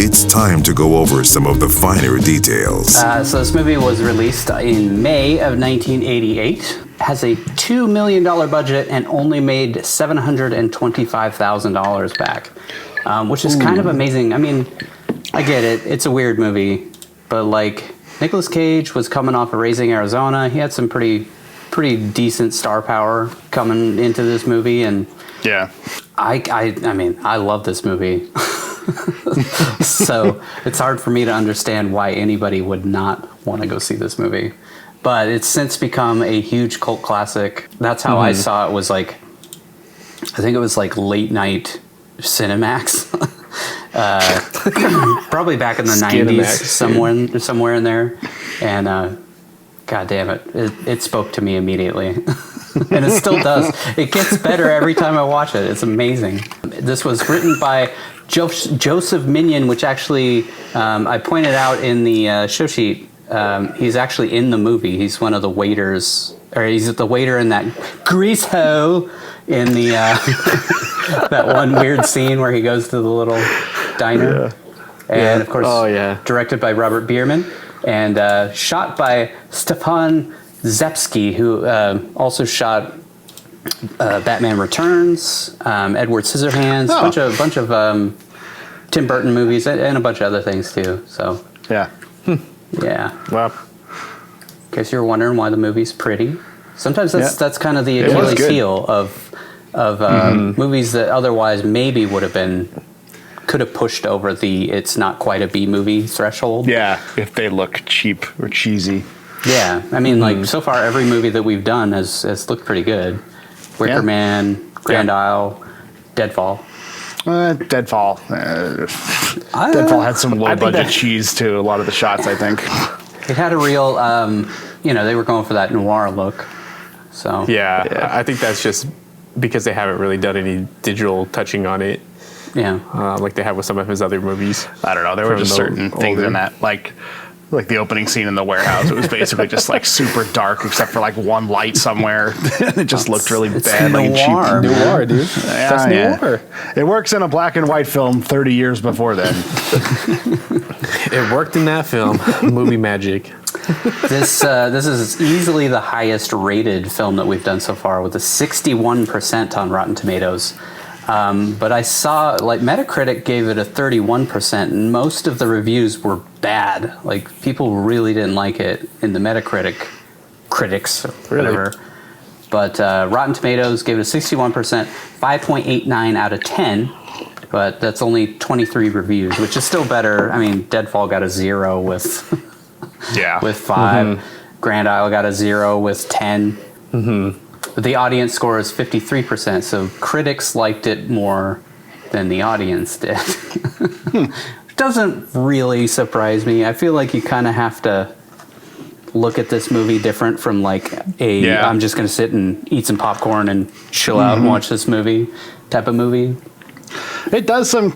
it's time to go over some of the finer details. So this movie was released in May of 1988. Has a $2 million budget and only made $725,000 back, which is kind of amazing. I mean, I get it. It's a weird movie, but like Nicolas Cage was coming off of Raising Arizona. He had some pretty decent star power coming into this movie, and yeah, I mean, I love this movie. So it's hard for me to understand why anybody would not want to go see this movie. But it's since become a huge cult classic. That's how I saw it. Was like, I think it was like late night Cinemax. Probably back in the 90s, somewhere in there. And God damn it, it spoke to me immediately. And it still does. It gets better every time I watch it. It's amazing. This was written by Joseph Minion, which actually I pointed out in the show sheet. He's actually in the movie. He's one of the waiters, or he's the waiter in that grease hole in the that one weird scene where he goes to the little diner. And of course, directed by Robert Bierman and shot by Stefan Zepsky, who also shot Batman Returns, Edward Scissorhands, bunch of Tim Burton movies, and a bunch of other things too. So yeah. Wow. In case you're wondering why the movie's pretty, sometimes that's kind of the Achilles heel of movies that otherwise maybe could have pushed over the it's not quite a B movie threshold. Yeah, if they look cheap or cheesy. Yeah, I mean, like so far every movie that we've done has looked pretty good. Wicker Man, Grand Isle, Deadfall. Deadfall had some low budget cheese to a lot of the shots, I think. It had a real, they were going for that noir look. So I think that's just because they haven't really done any digital touching on it. Yeah. Like they have with some of his other movies. I don't know. There were just certain things in that, like the opening scene in the warehouse. It was basically just like super dark, except for like one light somewhere. It just looked really bad, like cheap. Noir, dude. That's noir. It works in a black and white film 30 years before then. It worked in that film. Movie magic. This is easily the highest rated film that we've done so far, with a 61% on Rotten Tomatoes. But I saw, like, Metacritic gave it a 31%, and most of the reviews were bad. Like, people really didn't like it in the Metacritic critics, or whatever. But Rotten Tomatoes gave it a 61%, 5.89 out of 10. But that's only 23 reviews, which is still better. I mean, Deadfall got a 0 with 5. Grand Isle got a 0 with 10. But the audience score is 53%, so critics liked it more than the audience did. Doesn't really surprise me. I feel like you kind of have to look at this movie different from like I'm just going to sit and eat some popcorn and chill out and watch this movie type of movie. It does some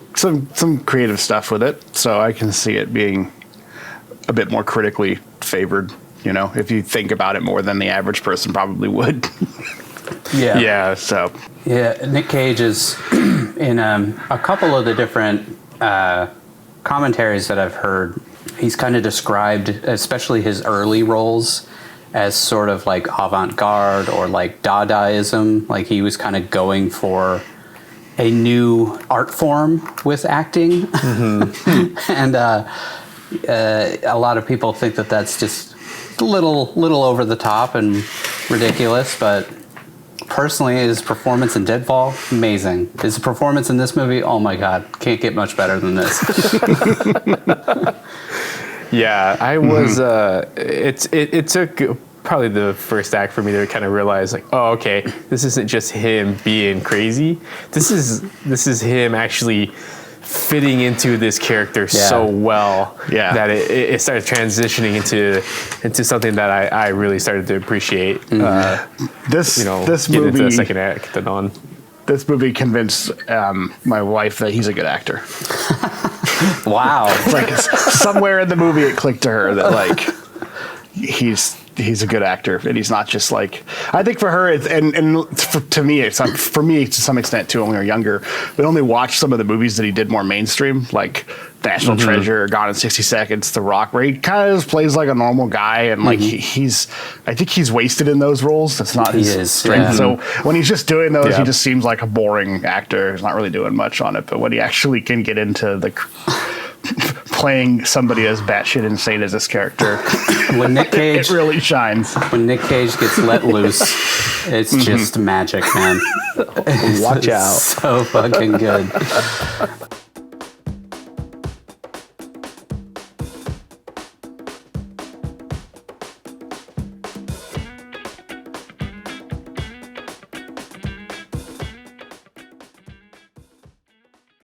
creative stuff with it, so I can see it being a bit more critically favored. You know, if you think about it more than the average person probably would. So Nick Cage is in a couple of the different commentaries that I've heard. He's kind of described, especially his early roles, as sort of like avant-garde or like Dadaism. Like he was kind of going for a new art form with acting. And a lot of people think that that's just a little over the top and ridiculous, but personally, his performance in Deadfall, amazing. His performance in this movie, oh my god, can't get much better than this. I was. It took probably the first act for me to kind of realize, like, oh, okay, this isn't just him being crazy. This is him actually fitting into this character so well that it started transitioning into something that I really started to appreciate. This get movie, into the second act and on. This movie convinced my wife that he's a good actor. Wow! It's like somewhere in the movie it clicked to her that like he's a good actor, and he's not just like, I think for her, to me to some extent too, when we were younger, we only watched some of the movies that he did more mainstream, like National Treasure, Gone in 60 Seconds, The Rock, where he kind of just plays like a normal guy, and like I think he's wasted in those roles. That's not his strength. So when he's just doing those, he just seems like a boring actor. He's not really doing much on it. But when he actually can get into the playing somebody as batshit insane as this character, when Nick Cage it really shines. When Nick Cage gets let loose, it's just magic, man. Watch out. So fucking good.